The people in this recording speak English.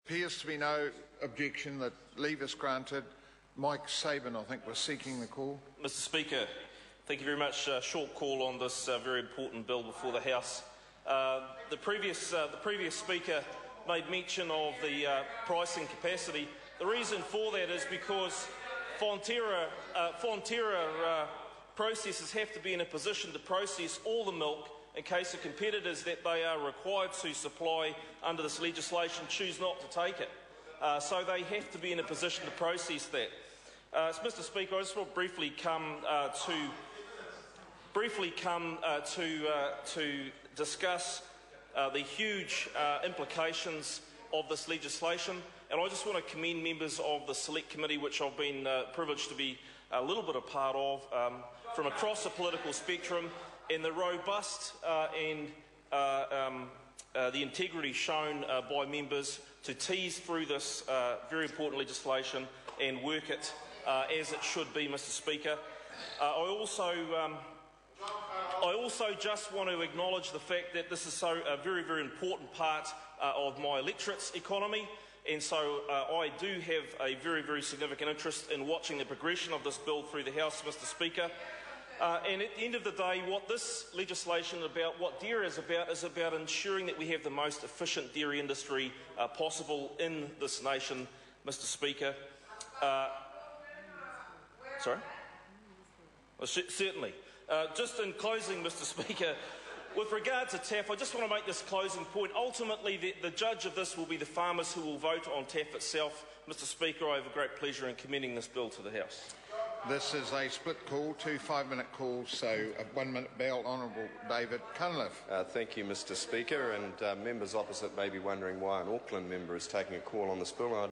Appears to be no objection that leave is granted. Mike Sabin, I think, was seeking the call. Mr Speaker, thank you very much. Short call on this very important bill before the House. The previous Speaker made mention of the pricing capacity. The reason for that is because Fonterra processors have to be in a position to process all the milk in case of competitors that they are required to supply under this legislation choose not to take it. So they have to be in a position to process that. Mr Speaker, I just want to briefly come to discuss the huge implications of this legislation, and I just want to commend members of the Select Committee, which I've been privileged to be a little bit a part of, from across the political spectrum, and the robust and the integrity shown by members to tease through this very important legislation and work it as it should be, Mr Speaker. I also just want to acknowledge the fact that this is a very, very important part of my electorate's economy, and so I do have a very, very significant interest in watching the progression of this bill through the House, Mr Speaker. And at the end of the day, what this legislation is about, what dairy is about ensuring that we have the most efficient dairy industry possible in this nation, Mr Speaker. Sorry? Well, certainly. Just in closing, Mr Speaker, with regard to TAF, I just want to make this closing point. Ultimately, the judge of this will be the farmers who will vote on TAF itself. Mr Speaker, I have a great pleasure in commending this bill to the House. This is a split call, 2 5-minute calls, so a 1-minute bail. Honourable David Cunliffe. Thank you, Mr Speaker, and members opposite may be wondering why an Auckland member is taking a call on this bill.